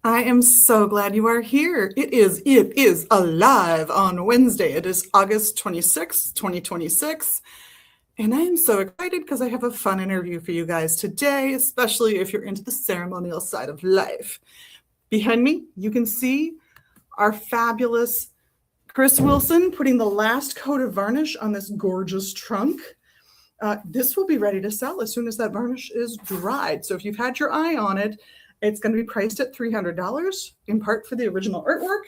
I am so glad you are here. It is alive on Wednesday. It is August 26th, 2026. And I am so excited because I have a fun interview for you guys today, especially if you're into the ceremonial side of life. Behind me, you can see our fabulous Chris Wilson putting the last coat of varnish on this gorgeous trunk. This will be ready to sell as soon as that varnish is dried. So if you've had your eye on it, it's going to be priced at $300, in part for the original artwork.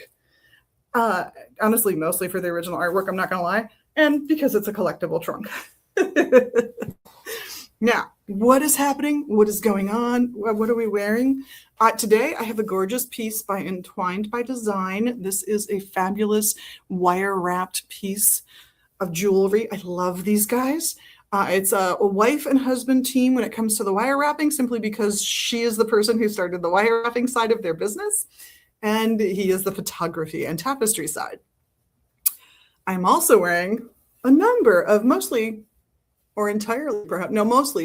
Honestly, mostly for the original artwork, I'm not going to lie, and because it's a collectible trunk. Now, what is happening? What is going on? What are we wearing? Today, I have a gorgeous piece by Entwined by Design. This is a fabulous wire-wrapped piece of jewelry. I love these guys. It's a wife and husband team when it comes to the wire wrapping, simply because she is the person who started the wire wrapping side of their business, and he is the photography and tapestry side. I'm also wearing a number of mostly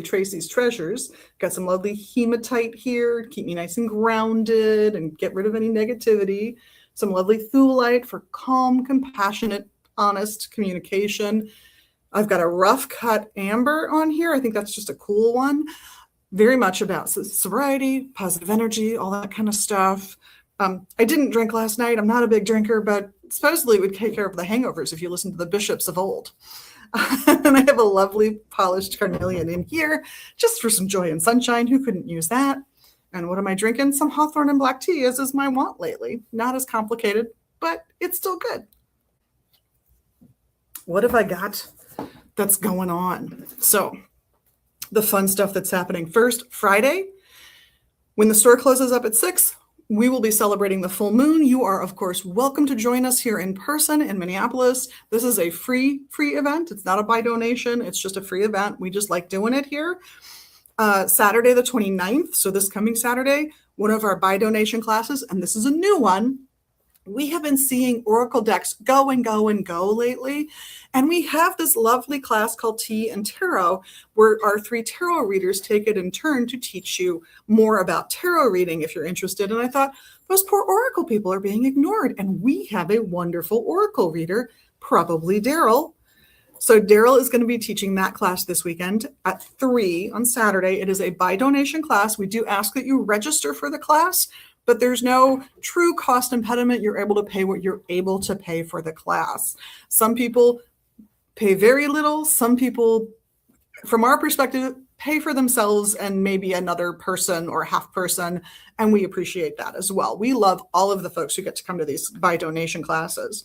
Tracy's treasures. Got some lovely hematite here, keep me nice and grounded and get rid of any negativity. Some lovely thulite for calm, compassionate, honest communication. I've got a rough cut amber on here. I think that's just a cool one. Very much about sobriety, positive energy, all that kind of stuff. I didn't drink last night. I'm not a big drinker, but supposedly it would take care of the hangovers if you listen to the bishops of old. And I have a lovely polished carnelian in here just for some joy and sunshine. Who couldn't use that? And what am I drinking? Some hawthorn and black tea, as is my want lately. Not as complicated, but it's still good. What have I got that's going on? So the fun stuff that's happening. First, Friday, when the store closes up at 6, we will be celebrating the full moon. You are, of course, welcome to join us here in person in Minneapolis. This is a free event. It's not a buy donation. It's just a free event. We just like doing it here. Saturday the 29th, so this coming Saturday, one of our buy donation classes, and this is a new one. We have been seeing Oracle decks go and go and go lately. And we have this lovely class called Tea and Tarot, where our 3 tarot readers take it in turn to teach you more about tarot reading if you're interested. And I thought, those poor Oracle people are being ignored. And we have a wonderful Oracle reader, probably Daryl. So Daryl is going to be teaching that class this weekend at 3 on Saturday. It is a buy donation class. We do ask that you register for the class, but there's no true cost impediment. You're able to pay what you're able to pay for the class. Some people pay very little. Some people, from our perspective, pay for themselves and maybe another person or half person, and we appreciate that as well. We love all of the folks who get to come to these buy donation classes.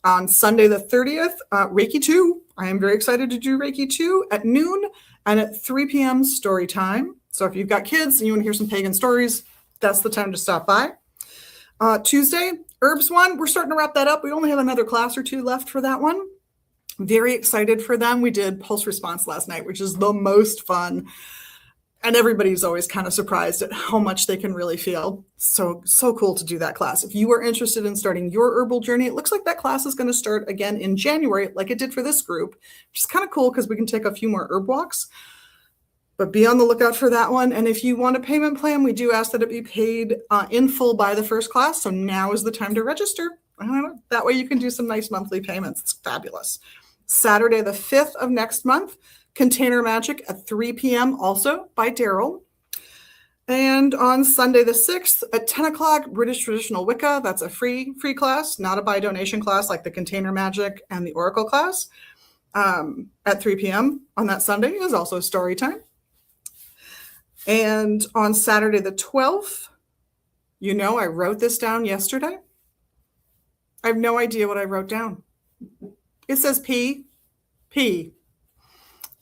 On Sunday the 30th, Reiki 2. I am very excited to do Reiki 2 at noon and at 3 p.m. story time. So if you've got kids and you want to hear some pagan stories, that's the time to stop by. Tuesday, Herbs 1, we're starting to wrap that up. We only have another class or 2 left for that one. Very excited for them. We did pulse response last night, which is the most fun. And everybody's always kind of surprised at how much they can really feel. So cool to do that class. If you are interested in starting your herbal journey, it looks like that class is going to start again in January, like it did for this group, which is kind of cool because we can take a few more herb walks. But be on the lookout for that one. And if you want a payment plan, we do ask that it be paid in full by the first class. So now is the time to register. That way you can do some nice monthly payments. It's fabulous. Saturday, the 5th of next month, Container Magic at 3 p.m. also by Daryl. And on Sunday, the 6th at 10 o'clock, British Traditional Wicca. That's a free class, not a buy donation class like the Container Magic and the Oracle class. At 3 p.m. on that Sunday is also story time. And on Saturday the 12th, I wrote this down yesterday. I have no idea what I wrote down. It says P.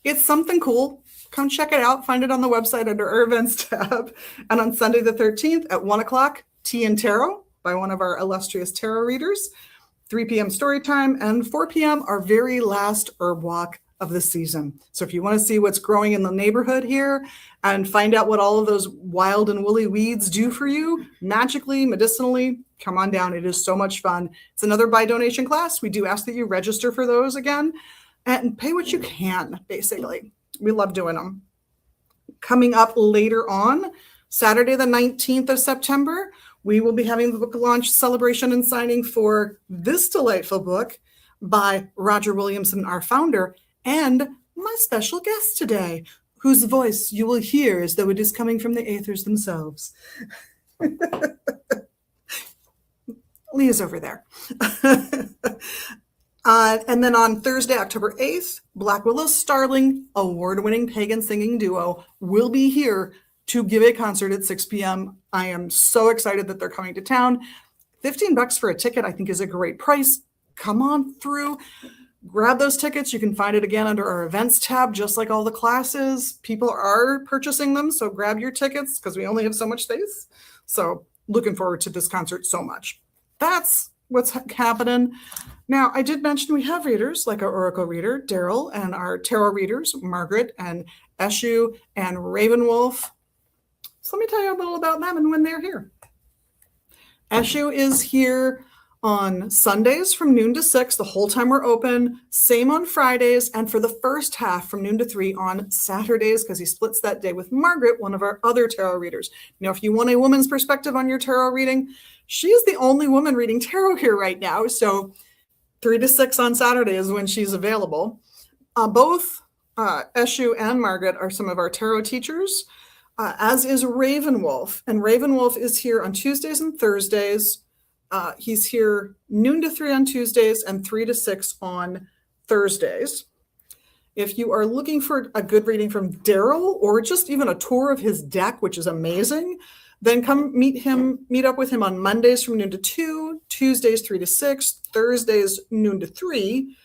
It's something cool. Come check it out. Find it on the website under our events tab. And on Sunday the 13th at 1 o'clock, Tea and Tarot by one of our illustrious tarot readers. 3 p.m. story time and 4 p.m. our very last herb walk of the season. So if you want to see what's growing in the neighborhood here and find out what all of those wild and woolly weeds do for you, magically, medicinally, come on down. It is so much fun. It's another buy donation class. We do ask that you register for those again and pay what you can, basically. We love doing them. Coming up later on, Saturday the 19th of September, we will be having the book launch celebration and signing for this delightful book by Roger Williamson, our founder, and my special guest today, whose voice you will hear as though it is coming from the Aethers themselves. Leah's over there. And then on Thursday, October 8th, Black Willow Starling, award-winning pagan singing duo, will be here to give a concert at 6 p.m. I am so excited that they're coming to town. $15 for a ticket, I think, is a great price. Come on through. Grab those tickets. You can find it again under our events tab, just like all the classes. People are purchasing them, so grab your tickets because we only have so much space. So looking forward to this concert so much. That's what's happening. Now, I did mention we have readers, like our Oracle reader, Daryl, and our tarot readers, Margaret and Eshu and Ravenwolf. So let me tell you a little about them and when they're here. Eshu is here on Sundays from noon to 6, the whole time we're open. Same on Fridays, and for the first half from noon to 3 on Saturdays, because he splits that day with Margaret, one of our other tarot readers. Now, if you want a woman's perspective on your tarot reading, she is the only woman reading tarot here right now. So 3 to 6 on Saturday is when she's available. Both Eshu and Margaret are some of our tarot teachers, as is Ravenwolf. And Ravenwolf is here on Tuesdays and Thursdays. He's here noon to 3 on Tuesdays and 3 to 6 on Thursdays. If you are looking for a good reading from Daryl, or just even a tour of his deck, which is amazing, then come meet up with him on Mondays from noon to 2, Tuesdays 3 to 6, Thursdays noon to 3.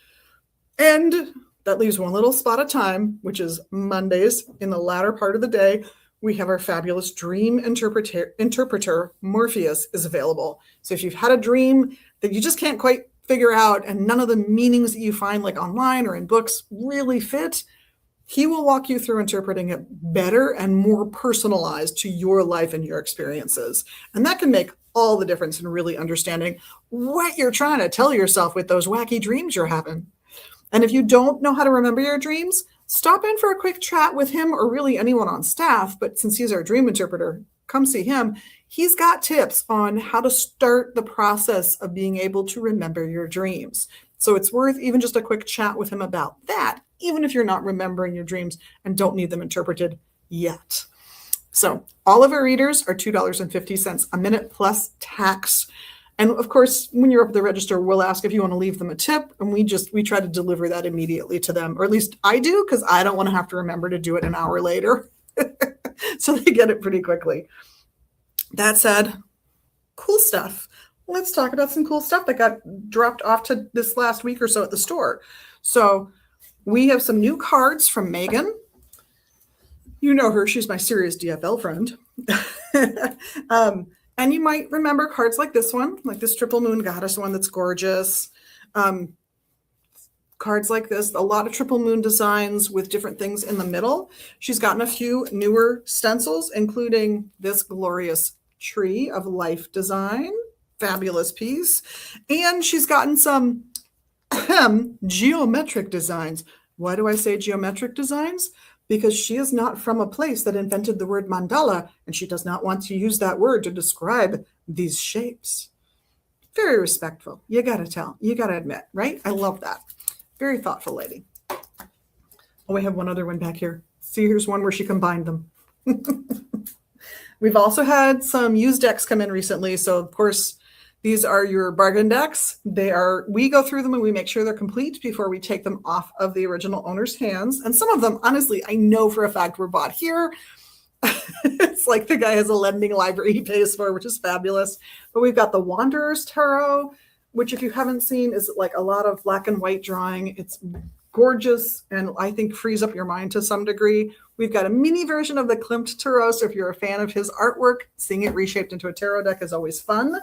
And that leaves one little spot of time, which is Mondays in the latter part of the day. We have our fabulous dream interpreter, Morpheus, is available. So if you've had a dream that you just can't quite figure out and none of the meanings that you find like online or in books really fit, he will walk you through interpreting it better and more personalized to your life and your experiences. And that can make all the difference in really understanding what you're trying to tell yourself with those wacky dreams you're having. And if you don't know how to remember your dreams, stop in for a quick chat with him or really anyone on staff. But since he's our dream interpreter, come see him. He's got tips on how to start the process of being able to remember your dreams. So it's worth even just a quick chat with him about that, even if you're not remembering your dreams and don't need them interpreted yet. So all of our readers are $2.50 a minute plus tax. And of course, when you're up at the register, we'll ask if you want to leave them a tip, and we try to deliver that immediately to them, or at least I do, because I don't want to have to remember to do it an hour later. So they get it pretty quickly. That said, cool stuff. Let's talk about some cool stuff that got dropped off to this last week or so at the store. So we have some new cards from Megan. You know her, she's my serious DFL friend. And you might remember cards like this one, like this Triple Moon Goddess one that's gorgeous. Cards like this, a lot of Triple Moon designs with different things in the middle. She's gotten a few newer stencils, including this glorious Tree of Life design, fabulous piece. And she's gotten some geometric designs. Why do I say geometric designs? Because she is not from a place that invented the word mandala, and she does not want to use that word to describe these shapes. Very respectful. You got to admit, right? I love that. Very thoughtful lady. Oh, we have one other one back here. See, here's one where she combined them. We've also had some used decks come in recently. So, of course, these are your bargain decks. We go through them and we make sure they're complete before we take them off of the original owner's hands. And some of them, honestly, I know for a fact were bought here. It's like the guy has a lending library he pays for, which is fabulous. But we've got the Wanderer's Tarot, which if you haven't seen is like a lot of black and white drawing. It's gorgeous and I think frees up your mind to some degree. We've got a mini version of the Klimt Tarot. So if you're a fan of his artwork, seeing it reshaped into a tarot deck is always fun.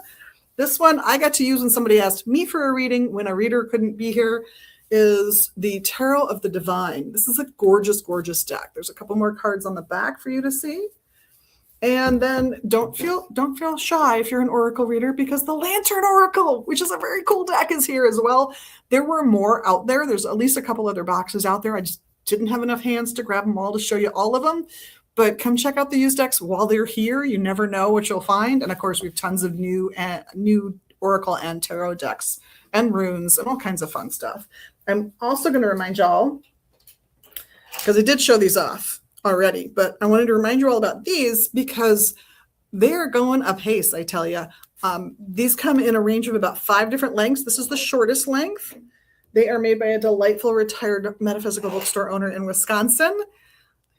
This one I got to use when somebody asked me for a reading when a reader couldn't be here, is the Tarot of the Divine. This is a gorgeous, gorgeous deck. There's a couple more cards on the back for you to see. And then don't feel shy if you're an Oracle reader, because the Lantern Oracle, which is a very cool deck, is here as well. There were more out there. There's at least a couple other boxes out there. I just didn't have enough hands to grab them all to show you all of them. But come check out the used decks while they're here. You never know what you'll find. And of course, we have tons of new Oracle and Tarot decks and runes and all kinds of fun stuff. I'm also going to remind y'all, because I did show these off already, but I wanted to remind you all about these because they are going apace, I tell you. These come in a range of about 5 different lengths. This is the shortest length. They are made by a delightful retired metaphysical bookstore owner in Wisconsin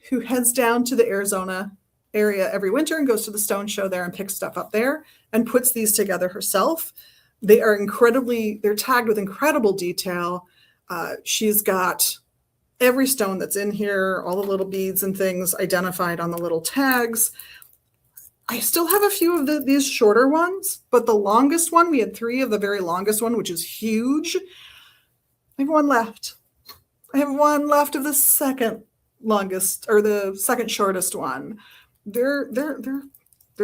who heads down to the Arizona area every winter and goes to the stone show there and picks stuff up there and puts these together herself. They are they're tagged with incredible detail. She's got every stone that's in here, all the little beads and things identified on the little tags. I still have a few of these shorter ones, but the longest one, we had 3 of the very longest one, which is huge. I have one left. I have one left of the second longest or the second shortest one. They're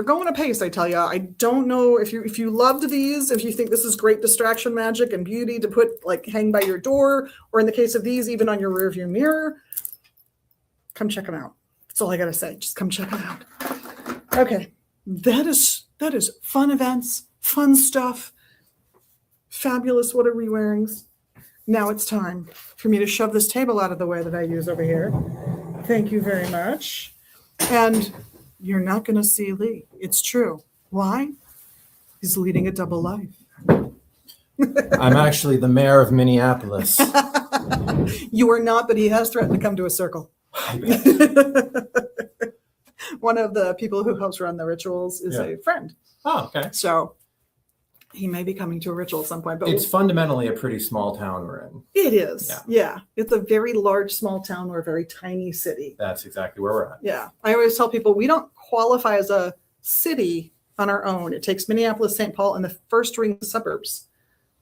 going apace, I tell you. I don't know if you loved these, if you think this is great distraction magic and beauty to put hang by your door, or in the case of these, even on your rearview mirror. Come check them out. That's all I gotta say. Just come check them out. Okay, that is fun events, fun stuff, fabulous. What are we wearing? Now it's time for me to shove this table out of the way that I use over here. Thank you very much. And you're not going to see Lee. It's true. Why? He's leading a double life. I'm actually the mayor of Minneapolis. You are not, but he has threatened to come to a circle. One of the people who helps run the rituals is a friend. Oh, okay. So he may be coming to a ritual at some point. But it's fundamentally a pretty small town we're in. It is. Yeah. It's a very large, small town. We're a very tiny city. That's exactly where we're at. Yeah. I always tell people we don't qualify as a city on our own. It takes Minneapolis, St. Paul, and the first ring suburbs,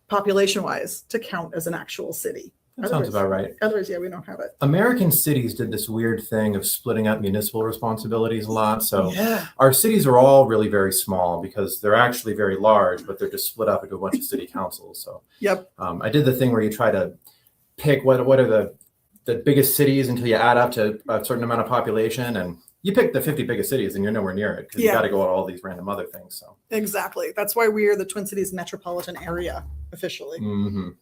population-wise, to count as an actual city. That sounds about right. Otherwise, we don't have it. American cities did this weird thing of splitting up municipal responsibilities a lot. So our cities are all really very small because they're actually very large, but they're just split up into a bunch of city councils. So I did the thing where you try to pick what are the biggest cities until you add up to a certain amount of population, and you pick the 50 biggest cities and you're nowhere near it because you got to go at all these random other things. So exactly. That's why we're the Twin Cities metropolitan area officially,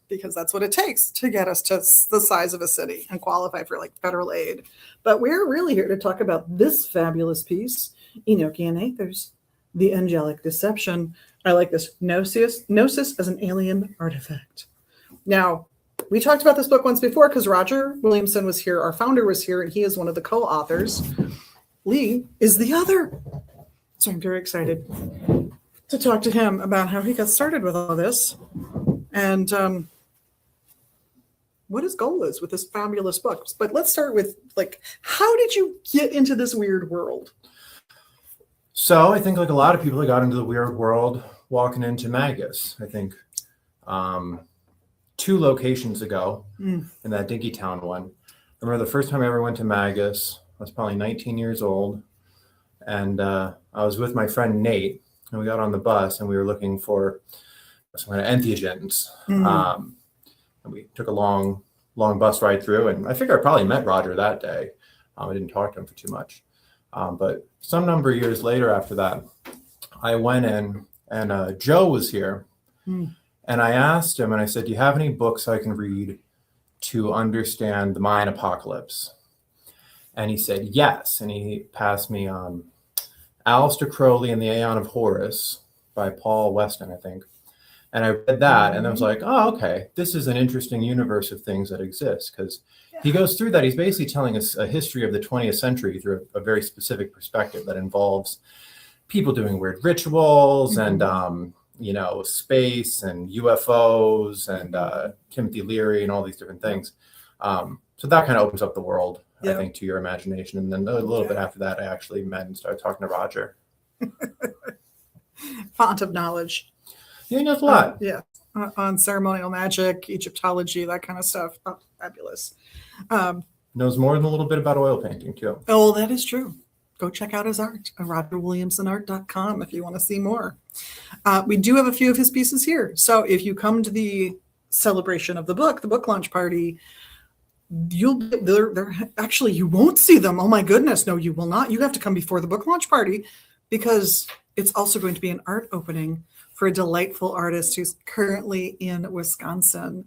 because that's what it takes to get us to the size of a city and qualify for federal aid. But we're really here to talk about this fabulous piece, Enochian Aethers, the angelic deception. I like this. Gnosis as an alien artifact. Now, we talked about this book once before because Roger Williamson was here. Our founder was here, and he is one of the co-authors. Lee is the other. So I'm very excited to talk to him about how he got started with all this and what his goal is with this fabulous book. But let's start with how did you get into this weird world? So I think a lot of people that got into the weird world walking into Magus. I think 2 locations ago in that Dinkytown one. I remember the first time I ever went to Magus. I was probably 19 years old, and I was with my friend Nate, and we got on the bus, and we were looking for some kind of entheogens. And we took a long bus ride through, and I figure I probably met Roger that day. I didn't talk to him for too much. But some number of years later after that, I went in, and Joe was here, and I asked him, and I said, do you have any books I can read to understand the Mayan apocalypse? And he said, yes. And he passed me Aleister Crowley and the Aeon of Horus by Paul Weston, I think. And I read that and I was like, oh, okay, this is an interesting universe of things that exist. Because he goes through that. He's basically telling us a history of the 20th century through a very specific perspective that involves people doing weird rituals and, space and UFOs and Timothy Leary and all these different things. So that kind of opens up the world, I think, to your imagination. And then a little bit after that, I actually met and started talking to Roger. Font of knowledge. Yeah, he knows a lot. On ceremonial magic, Egyptology, that kind of stuff. Oh, fabulous. Knows more than a little bit about oil painting, too. Oh, that is true. Go check out his art at rogerwilliamsonart.com if you want to see more. We do have a few of his pieces here. So if you come to the celebration of the book launch party, they're actually, you won't see them. Oh my goodness. No, you will not. You have to come before the book launch party, because it's also going to be an art opening for a delightful artist who's currently in Wisconsin.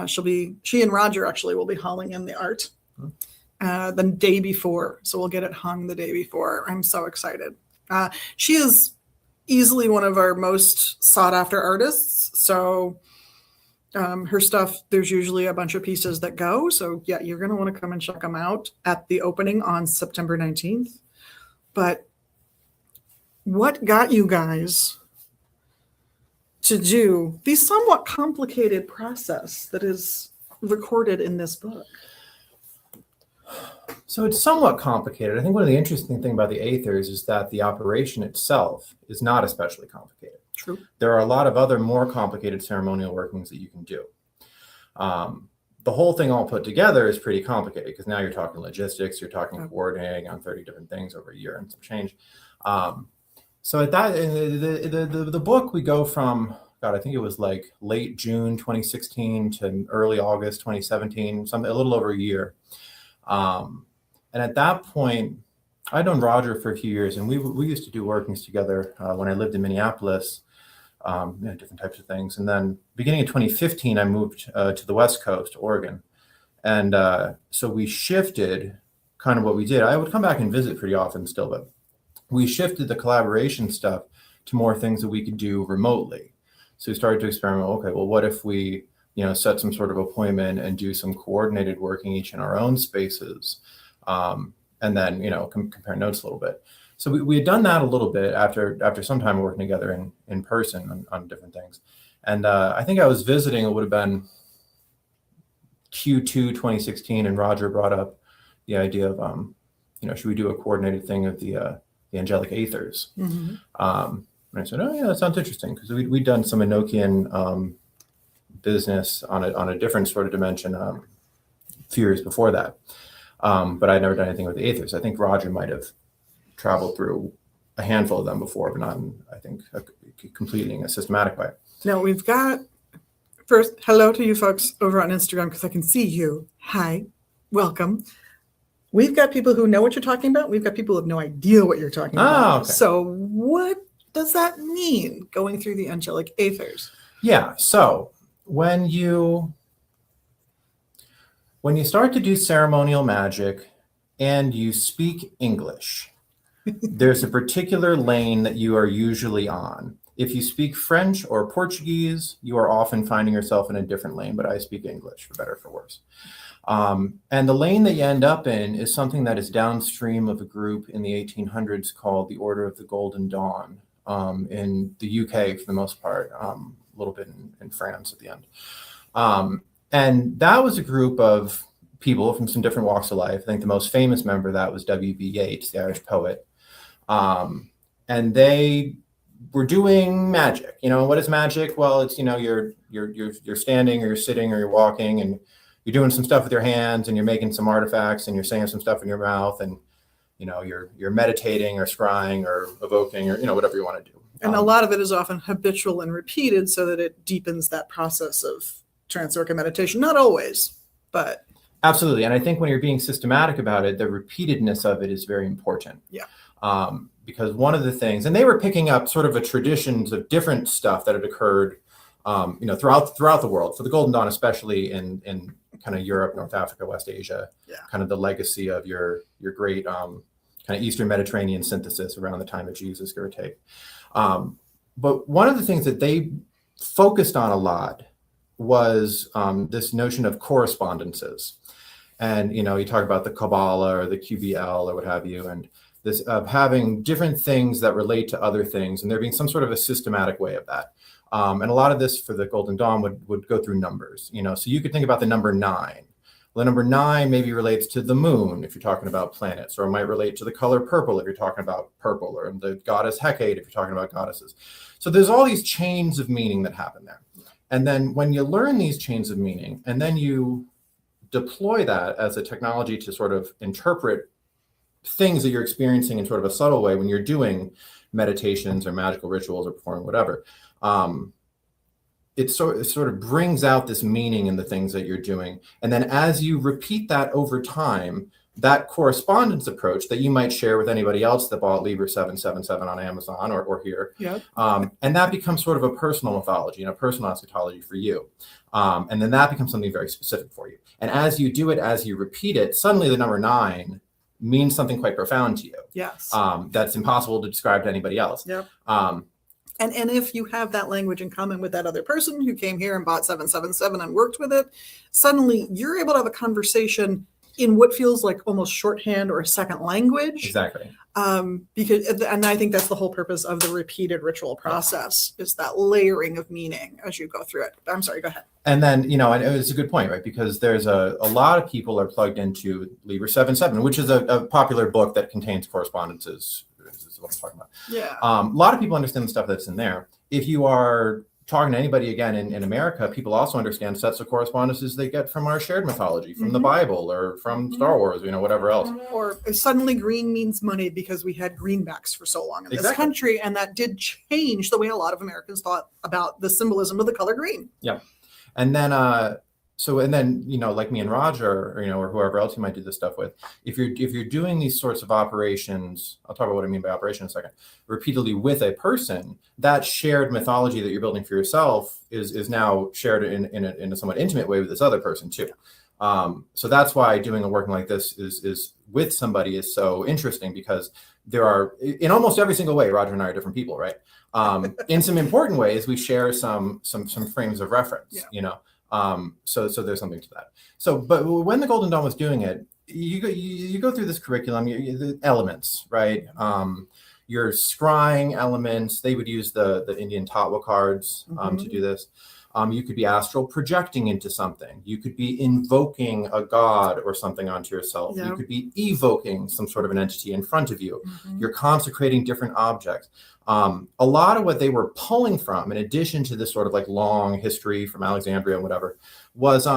She and Roger actually will be hauling in the art the day before. So we'll get it hung the day before. I'm so excited. She is easily one of our most sought after artists. So her stuff, there's usually a bunch of pieces that go. So yeah, you're going to want to come and check them out at the opening on September 19th. But what got you guys to do the somewhat complicated process that is recorded in this book? So it's somewhat complicated. I think one of the interesting things about the Aethers is that the operation itself is not especially complicated. True. There are a lot of other more complicated ceremonial workings that you can do. The whole thing all put together is pretty complicated, because now you're talking logistics, you're talking coordinating on 30 different things over a year and some change. So at that, the book, we go from, God, I think it was like late June 2016 to early August 2017, a little over a year. And at that point, I'd known Roger for a few years, and we used to do workings together when I lived in Minneapolis, different types of things. And then beginning of 2015, I moved to the West Coast, Oregon. And so we shifted kind of what we did. I would come back and visit pretty often still, but we shifted the collaboration stuff to more things that we could do remotely. So we started to experiment. Okay, well, what if we, set some sort of appointment and do some coordinated working each in our own spaces, and then, compare notes a little bit. So we had done that a little bit after some time working together in person on different things. And I think I was visiting, it would have been Q2 2016, and Roger brought up the idea of, should we do a coordinated thing of the angelic Aethers? Mm-hmm. And I said, oh yeah, that sounds interesting, because we'd done some Enochian business on a different sort of dimension a few years before that. But I'd never done anything with the Aethers. I think Roger might have traveled through a handful of them before, but not in, I think, completing a systematic way. Now we've got, first, hello to you folks over on Instagram, because I can see you. Hi, welcome. We've got people who know what you're talking about. We've got people who have no idea what you're talking about. Okay. So what does that mean, going through the angelic Aethers? Yeah, so when you start to do ceremonial magic and you speak English, there's a particular lane that you are usually on. If you speak French or Portuguese, you are often finding yourself in a different lane, but I speak English, for better or for worse. And the lane that you end up in is something that is downstream of a group in the 1800s called the Order of the Golden Dawn, in the UK for the most part, a little bit in France at the end. And that was a group of people from some different walks of life. I think the most famous member of that was W.B. Yeats, the Irish poet. And they were doing magic. What is magic? Well, it's, you're standing or you're sitting or you're walking, and you're doing some stuff with your hands, and you're making some artifacts, and you're saying some stuff in your mouth, and you're meditating or scrying or evoking or whatever you want to do. And a lot of it is often habitual and repeated, so that it deepens that process of trance work and meditation. Not always, but absolutely. And I think when you're being systematic about it, the repeatedness of it is very important. Yeah. Because one of the things, and they were picking up sort of a traditions of different stuff that had occurred, throughout the world, for the Golden Dawn, especially in kind of Europe, North Africa, West Asia, kind of the legacy of your great kind of Eastern Mediterranean synthesis around the time of Jesus, give or take. But one of the things that they focused on a lot was this notion of correspondences. And, you talk about the Kabbalah or the QBL or what have you, and this of having different things that relate to other things, and there being some sort of a systematic way of that. And a lot of this for the Golden Dawn would go through numbers, so you could think about the number 9. Well, the number 9 maybe relates to the moon if you're talking about planets, or it might relate to the color purple if you're talking about purple, or the goddess Hecate if you're talking about goddesses. So there's all these chains of meaning that happen there. And then when you learn these chains of meaning, and then you deploy that as a technology to sort of interpret things that you're experiencing in sort of a subtle way when you're doing meditations or magical rituals or performing whatever, it sort of brings out this meaning in the things that you're doing. And then as you repeat that over time, that correspondence approach that you might share with anybody else that bought Liber 777 on Amazon or here, and that becomes sort of a personal mythology and a personal eschatology for you. And then that becomes something very specific for you. And as you do it, as you repeat it, suddenly the number 9 means something quite profound to you. Yes. That's impossible to describe to anybody else. Yep. And if you have that language in common with that other person who came here and bought 777 and worked with it, suddenly you're able to have a conversation in what feels like almost shorthand or a second language. Exactly. And I think that's the whole purpose of the repeated ritual process, is that layering of meaning as you go through it. I'm sorry, go ahead. And then, and it's a good point, right? Because there's a lot of people are plugged into Liber 7.7, which is a popular book that contains correspondences. Is what I'm talking about. Yeah. A lot of people understand the stuff that's in there. If you are talking to anybody again in America, people also understand sets of correspondences they get from our shared mythology, from the Bible or from Star Wars, whatever else. Or suddenly green means money because we had greenbacks for so long in this country. And that did change the way a lot of Americans thought about the symbolism of the color green. Yeah. And then, like me and Roger, or whoever else you might do this stuff with, if you're doing these sorts of operations, I'll talk about what I mean by operation in a second, repeatedly with a person, that shared mythology that you're building for yourself is now shared in a somewhat intimate way with this other person too. So that's why doing a working like this is with somebody is so interesting, because there are, in almost every single way, Roger and I are different people, right? In some important ways, we share some frames of reference, So there's something to that. So, but when the Golden Dawn was doing it, you go through this curriculum, the elements, right? Your scrying elements, they would use the Indian Tatwa cards to do this. You could be astral projecting into something. You could be invoking a god or something onto yourself. You could be evoking some sort of an entity in front of you. You're consecrating different objects. A lot of what they were pulling from, in addition to this sort of like long history from Alexandria and whatever, was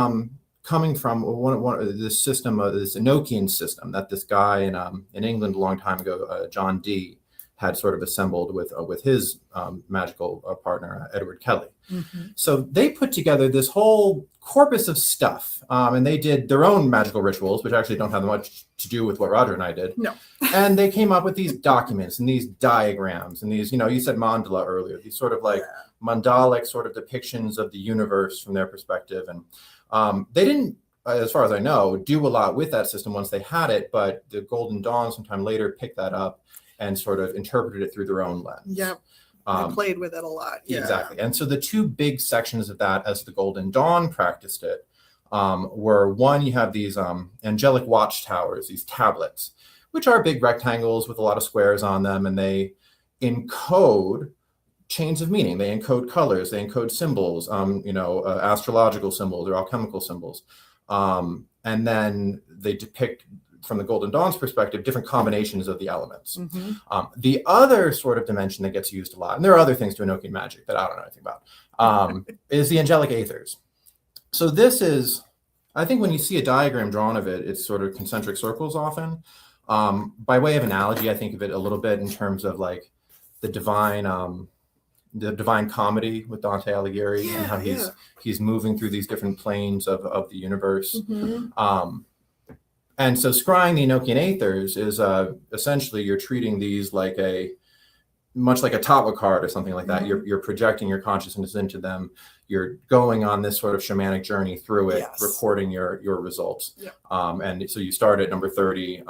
coming from one this system, this Enochian system that this guy in England a long time ago, John Dee, had sort of assembled with his magical partner, Edward Kelly. So they put together this whole corpus of stuff, and they did their own magical rituals, which actually don't have much to do with what Roger and I did. No. And they came up with these documents and these diagrams and these, you said mandala earlier, these sort of like mandalic sort of depictions of the universe from their perspective. And they didn't, as far as I know, do a lot with that system once they had it, but the Golden Dawn sometime later picked that up and sort of interpreted it through their own lens. Yep. I played with it a lot. Yeah. Exactly. And so the two big sections of that, as the Golden Dawn practiced it, were one, you have these angelic watchtowers, these tablets, which are big rectangles with a lot of squares on them, and they encode chains of meaning. They encode colors, they encode symbols, astrological symbols or alchemical symbols. And then they depict, from the Golden Dawn's perspective, different combinations of the elements. The other sort of dimension that gets used a lot, and there are other things to Enochian magic that I don't know anything about, is the angelic aethers. So this is, I think when you see a diagram drawn of it, it's sort of concentric circles often. By way of analogy, I think of it a little bit in terms of like the divine comedy with Dante Alighieri, and how he's moving through these different planes of the universe. And so scrying the Enochian aethers is essentially you're treating these like much like a Tatwa card or something like that. You're projecting your consciousness into them. You're going on this sort of shamanic journey through it, recording your results. And so you start at number 30,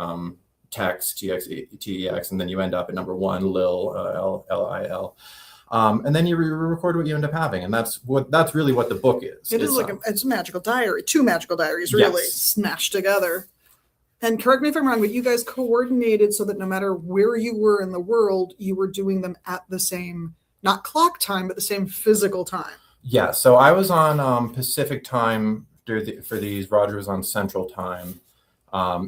Tex, TEX, and then you end up at number 1, Lil, LIL. And then you record what you end up having, and that's really what the book is. It is like it's a magical diary, 2 magical diaries really smashed together. And correct me if I'm wrong, but you guys coordinated so that no matter where you were in the world, you were doing them at the same, not clock time, but the same physical time. Yeah. So I was on Pacific time for these. Roger was on Central time.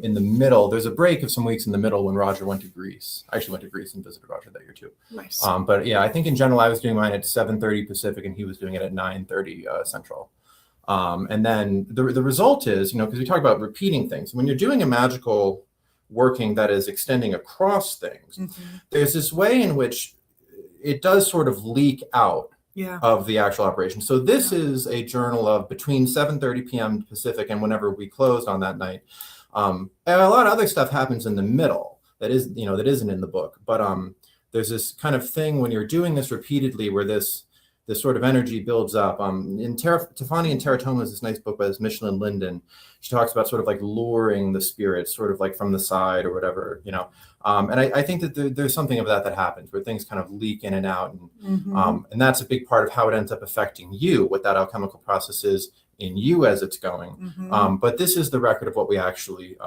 In the middle, there's a break of some weeks in the middle when Roger went to Greece. I actually went to Greece and visited Roger that year too. Nice. But yeah, I think in general I was doing mine at 7:30 Pacific and he was doing it at 9:30 Central. And then the result is, because we talk about repeating things. When you're doing a magical working that is extending across things, there's this way in which it does sort of leak out Yeah. of the actual operation. So this is a journal of between 7:30 p.m. Pacific and whenever we closed on that night. And a lot of other stuff happens in the middle that isn't in the book. But there's this kind of thing when you're doing this repeatedly where this sort of energy builds up. Tefani and Teratoma is this nice book by this Michelin Linden. She talks about sort of like luring the spirits, sort of like from the side or whatever, and I think that there's something of that happens where things kind of leak in and out. And that's a big part of how it ends up affecting you, what that alchemical process is in you as it's going. But this is the record of what we actually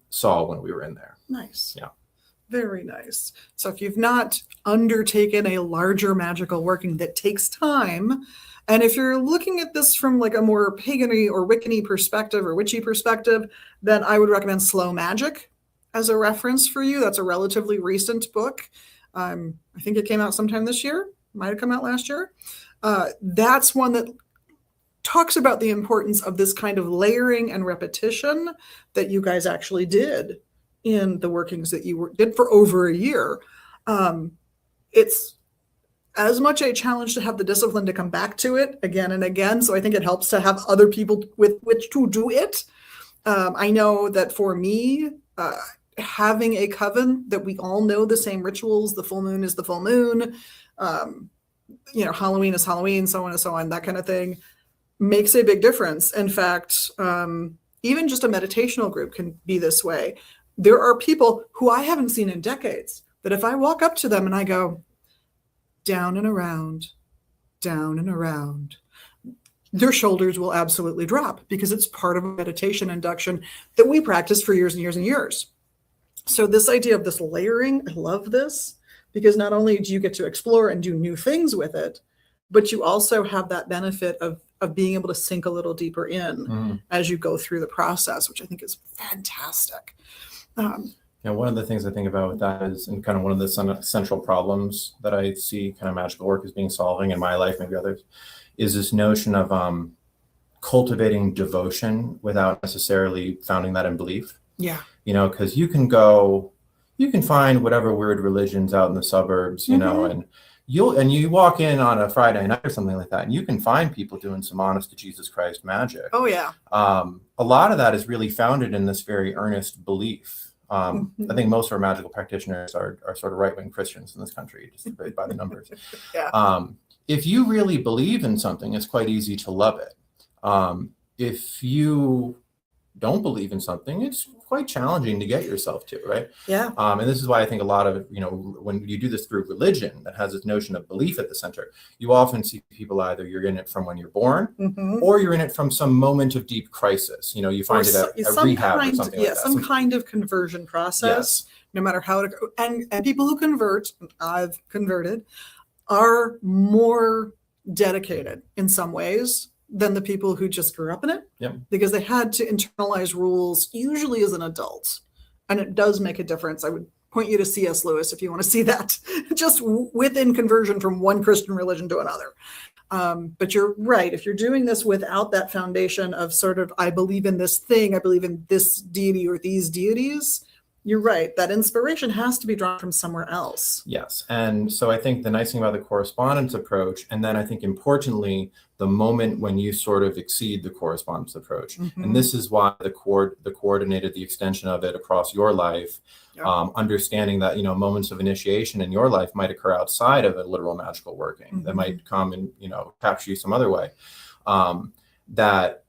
saw when we were in there. Nice. Yeah. Very nice. So if you've not undertaken a larger magical working that takes time, and if you're looking at this from like a more pagany or Wiccan-y perspective or witchy perspective, then I would recommend Slow Magic as a reference for you. That's a relatively recent book. I think it came out sometime this year. Might have come out last year. That's one that talks about the importance of this kind of layering and repetition that you guys actually did in the workings that you did for over a year. It's as much a challenge to have the discipline to come back to it again and again. So I think it helps to have other people with which to do it. I know that for me, having a coven that we all know the same rituals, the full moon is the full moon, Halloween is Halloween, so on and so on, that kind of thing, makes a big difference. In fact, even just a meditational group can be this way. There are people who I haven't seen in decades that if I walk up to them and I go, down and around, their shoulders will absolutely drop because it's part of a meditation induction that we practiced for years and years and years. So this idea of this layering, I love this, because not only do you get to explore and do new things with it, but you also have that benefit of being able to sink a little deeper in as you go through the process, which I think is fantastic. One of the things I think about with that is, and kind of one of the central problems that I see kind of magical work as being solving in my life, maybe others, is this notion of cultivating devotion without necessarily founding that in belief. Yeah. Because you can find whatever weird religions out in the suburbs, and you walk in on a Friday night or something like that, and you can find people doing some honest to Jesus Christ magic. Oh yeah. A lot of that is really founded in this very earnest belief. I think most of our magical practitioners are sort of right-wing Christians in this country, just by the numbers. Yeah. If you really believe in something, it's quite easy to love it. If you don't believe in something, it's quite challenging to get yourself to, right? Yeah. And this is why I think a lot of, when you do this through religion that has this notion of belief at the center, you often see people either you're in it from when you're born or you're in it from some moment of deep crisis. You find it at a rehab or something like that. Some kind of conversion process, no matter how it, and people who convert, I've converted, are more dedicated in some ways than the people who just grew up in it, because they had to internalize rules, usually as an adult. And it does make a difference. I would point you to C.S. Lewis if you want to see that, just within conversion from one Christian religion to another. But you're right. If you're doing this without that foundation of sort of, I believe in this thing, I believe in this deity or these deities, you're right. That inspiration has to be drawn from somewhere else. Yes. And so I think the nice thing about the correspondence approach, and then I think importantly, the moment when you sort of exceed the correspondence approach. And this is why the coordinated, the extension of it across your life, understanding that, moments of initiation in your life might occur outside of a literal magical working that might come and, capture you some other way. That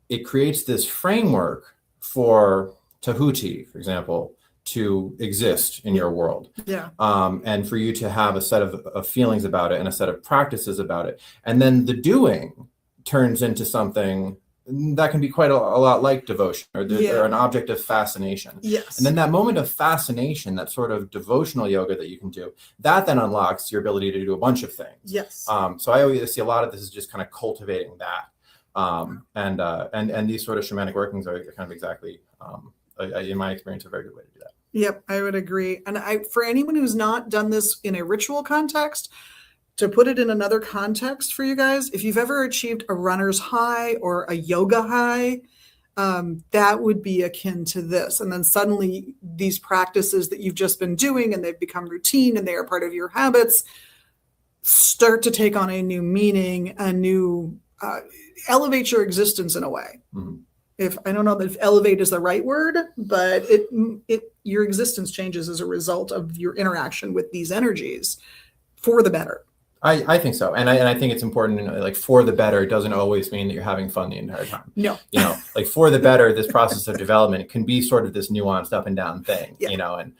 it creates this framework for Tahuti, for example, to exist in your world. Yeah. And for you to have a set of feelings about it and a set of practices about it. And then the doing turns into something that can be quite a lot like devotion or an object of fascination. Yes. And then that moment of fascination, that sort of devotional yoga that you can do, that then unlocks your ability to do a bunch of things. Yes. So I always see a lot of this is just kind of cultivating that. And these sort of shamanic workings are kind of exactly, in my experience, a very good way to do that. Yep, I would agree. And for anyone who's not done this in a ritual context, to put it in another context for you guys, if you've ever achieved a runner's high or a yoga high, that would be akin to this. And then suddenly these practices that you've just been doing and they've become routine and they are part of your habits, start to take on a new meaning, a new elevate your existence in a way. Mhm. If I don't know if elevate is the right word, but your existence changes as a result of your interaction with these energies for the better. I think so, and I think it's important to know, like, for the better doesn't always mean that you're having fun the entire time. No, Like, for the better, this process of development can be sort of this nuanced up and down thing. Yeah. And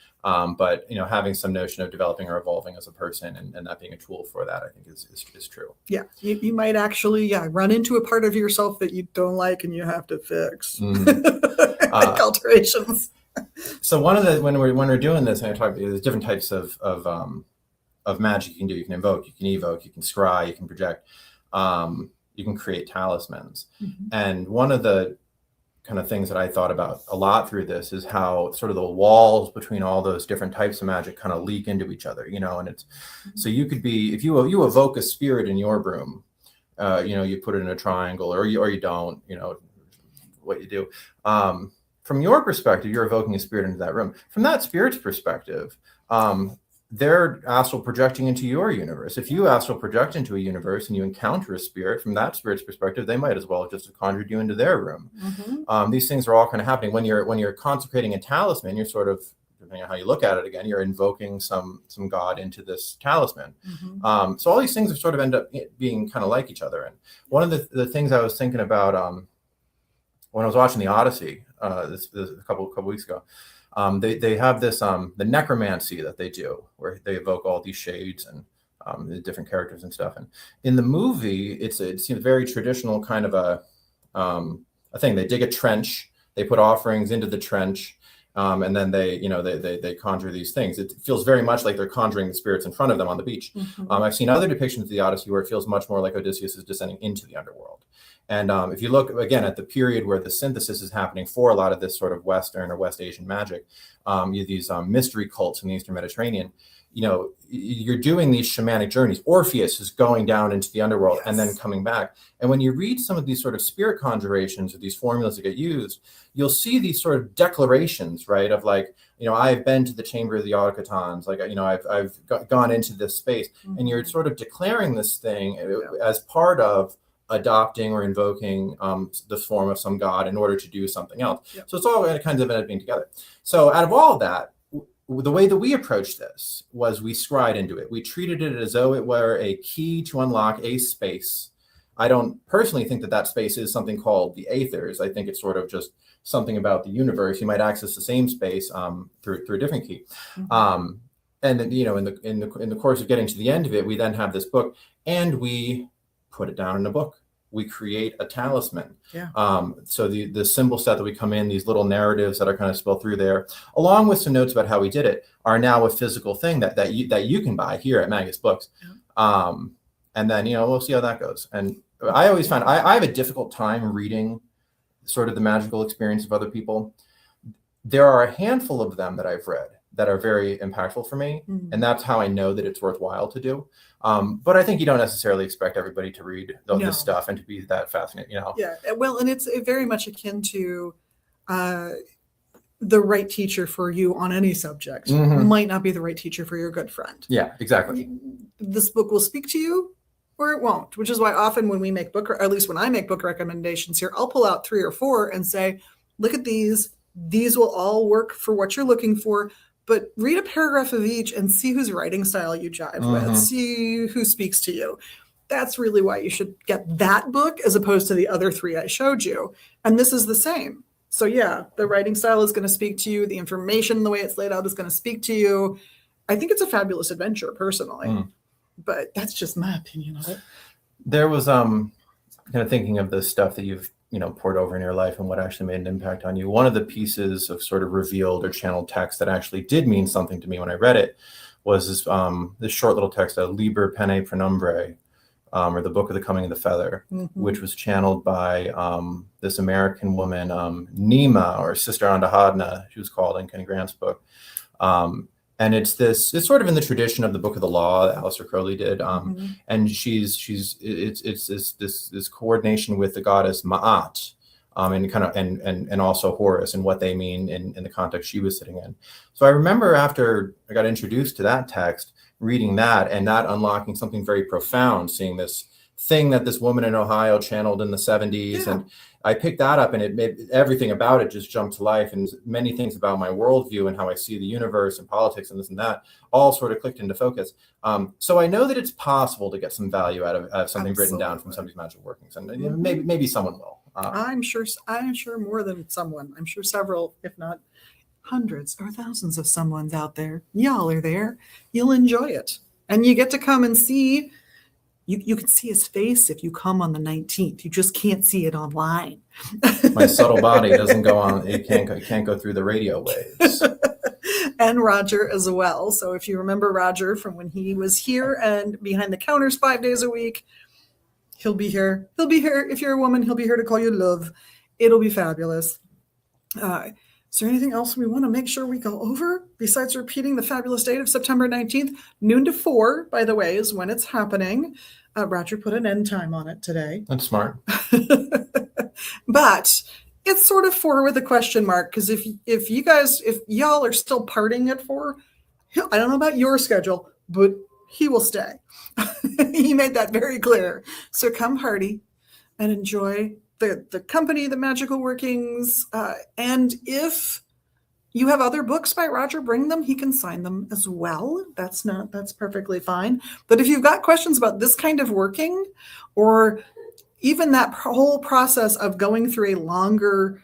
but having some notion of developing or evolving as a person, and that being a tool for that, I think is true. Yeah, you might actually run into a part of yourself that you don't like and you have to fix. Like alterations. So one of the when we're doing this, and I talk, there's different types of magic you can do. You can invoke, you can evoke, you can scry, you can project, you can create talismans. Mm-hmm. And one of the kind of things that I thought about a lot through this is how sort of the walls between all those different types of magic kind of leak into each other, and it's, so you could be, if you evoke a spirit in your room, you put it in a triangle, or you don't, what you do. From your perspective, you're evoking a spirit into that room. From that spirit's perspective, they're astral projecting into your universe. If you astral project into a universe and you encounter a spirit, from that spirit's perspective, they might as well have just conjured you into their room. Mm-hmm. These things are all kind of happening when you're consecrating a talisman. You're sort of, depending on how you look at it, again, you're invoking some god into this talisman. Mm-hmm. So all these things are sort of end up being kind of like each other. And one of the things I was thinking about when I was watching the Odyssey this a couple weeks ago. They have this the necromancy that they do, where they evoke all these shades and the different characters and stuff. And in the movie, it seems very traditional kind of a thing. They dig a trench, they put offerings into the trench, and then they conjure these things. It feels very much like they're conjuring the spirits in front of them on the beach. Mm-hmm. I've seen other depictions of the Odyssey where it feels much more like Odysseus is descending into the underworld. And if you look again at the period where the synthesis is happening for a lot of this sort of Western or West Asian magic, these mystery cults in the Eastern Mediterranean, you're doing these shamanic journeys. Orpheus is going down into the underworld, yes, and then coming back. And when you read some of these sort of spirit conjurations or these formulas that get used, you'll see these sort of declarations, right? Of like, I've been to the chamber of the Autochtons, like, I've gone into this space, mm-hmm, and you're sort of declaring this thing as part of adopting or invoking the form of some god in order to do something else. Yep. So it's all kinds of being together. So out of all of that, the way that we approached this was we scried into it. We treated it as though it were a key to unlock a space. I don't personally think that space is something called the Aethers. I think it's sort of just something about the universe. You might access the same space through a different key. Mm-hmm. And then, in the course of getting to the end of it, we then have this book, and we put it down in a book. We create a talisman. Yeah. So the symbol set that we come in, these little narratives that are kind of spelled through there, along with some notes about how we did it, are now a physical thing that you can buy here at Magus Books. Yeah. And then we'll see how that goes. And I always find I have a difficult time reading sort of the magical experience of other people. There are a handful of them that I've read that are very impactful for me. Mm-hmm. And that's how I know that it's worthwhile to do. But I think you don't necessarily expect everybody to read this stuff and to be that fascinated, Yeah, well, and it's very much akin to the right teacher for you on any subject. Mm-hmm. Might not be the right teacher for your good friend. Yeah, exactly. This book will speak to you or it won't, which is why often when we make book, or at least when I make book recommendations here, I'll pull out 3 or 4 and say, look at these. These will all work for what you're looking for. But read a paragraph of each and see whose writing style you jive mm-hmm. with, see who speaks to you. That's really why you should get that book as opposed to the other 3 I showed you. And this is the same. So yeah, the writing style is going to speak to you. The information, the way it's laid out is going to speak to you. I think it's a fabulous adventure personally, but that's just my opinion of it. There was kind of thinking of the stuff that you've poured over in your life and what actually made an impact on you. One of the pieces of sort of revealed or channeled text that actually did mean something to me when I read it was this short little text, Liber Pene Prenumbre, or the Book of the Coming of the Feather, mm-hmm. which was channeled by this American woman, Nima, or Sister Andahadna, she was called in Kenny Grant's book. And it's sort of in the tradition of the Book of the Law that Aleister Crowley did. Mm-hmm. And it's this coordination with the goddess Ma'at, and also Horus and what they mean in the context she was sitting in. So I remember after I got introduced to that text, reading that and that unlocking something very profound, seeing this thing that this woman in Ohio channeled in the 70s. Yeah. And I picked that up, and it made everything about it just jumped to life. And many things about my worldview and how I see the universe and politics and this and that all sort of clicked into focus. So I know that it's possible to get some value out of something written down from somebody's magical workings. And maybe someone will. I'm sure more than someone. I'm sure several, if not hundreds or thousands of someone's out there. Y'all are there. You'll enjoy it. And you get to come and see. You can see his face if you come on the 19th. You just can't see it online. My subtle body doesn't go on. It can't go through the radio waves. And Roger as well. So if you remember Roger from when he was here and behind the counters 5 days a week, he'll be here. He'll be here. If you're a woman, he'll be here to call you love. It'll be fabulous. Is there anything else we want to make sure we go over besides repeating the fabulous date of September 19th? Noon to 4, by the way, is when it's happening. Roger put an end time on it today. That's smart. But it's sort of 4 with a question mark, because if y'all are still partying at 4, I don't know about your schedule, but he will stay. He made that very clear. So come party and enjoy the company, the magical workings. And if you have other books by Roger, bring them. He can sign them as well. That's perfectly fine. But if you've got questions about this kind of working, or even that whole process of going through a longer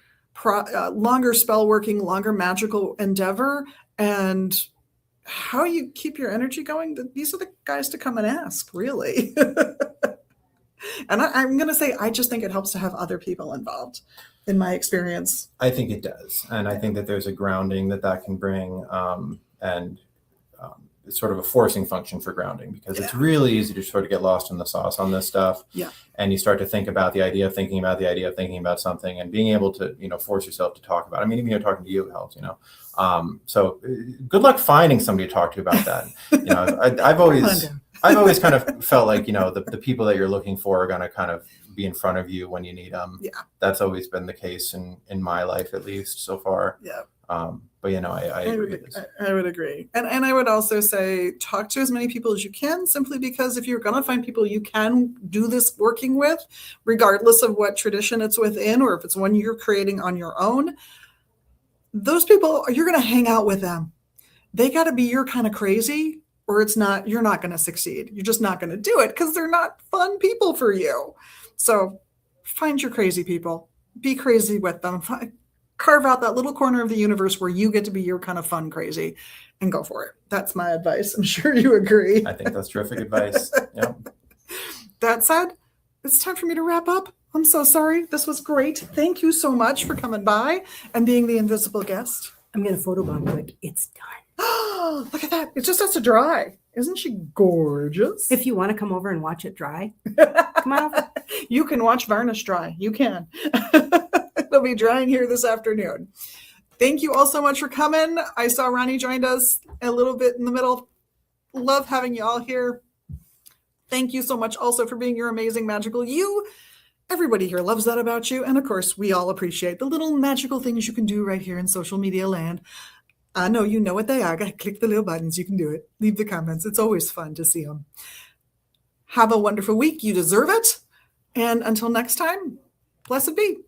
spell working, longer magical endeavor, and how you keep your energy going, these are the guys to come and ask, really. And I'm going to say, I just think it helps to have other people involved, in my experience. I think it does. And I think that there's a grounding that can bring, and it's sort of a forcing function for grounding, because it's really easy to sort of get lost in the sauce on this stuff. Yeah. And you start to think about the idea of thinking about the idea of thinking about something, and being able to, force yourself to talk about it. I mean, even talking to you helps, So good luck finding somebody to talk to about that. I've always kind of felt like, the people that you're looking for are going to kind of be in front of you when you need them. Yeah. That's always been the case in my life, at least so far. Yeah. But I agree. I would agree. And I would also say, talk to as many people as you can, simply because if you're going to find people you can do this working with, regardless of what tradition it's within, or if it's one you're creating on your own, those people, you're going to hang out with them. They got to be your kind of crazy, or you're not going to succeed. You're just not going to do it because they're not fun people for you. So find your crazy people, be crazy with them, carve out that little corner of the universe where you get to be your kind of fun crazy, and go for it. That's my advice. I'm sure you agree. I think that's terrific advice. Yeah. That said, it's time for me to wrap up. I'm so sorry. This was great. Thank you so much for coming by and being the invisible guest. I'm going to photobomb quick. It's done. Oh, look at that. It just has to dry. Isn't she gorgeous? If you want to come over and watch it dry, come on over. You can watch varnish dry. You can. It'll be drying here this afternoon. Thank you all so much for coming. I saw Ronnie joined us a little bit in the middle. Love having you all here. Thank you so much also for being your amazing magical you. Everybody here loves that about you. And of course, we all appreciate the little magical things you can do right here in social media land. I know you know what they are. Click the little buttons. You can do it. Leave the comments. It's always fun to see them. Have a wonderful week. You deserve it. And until next time, blessed be.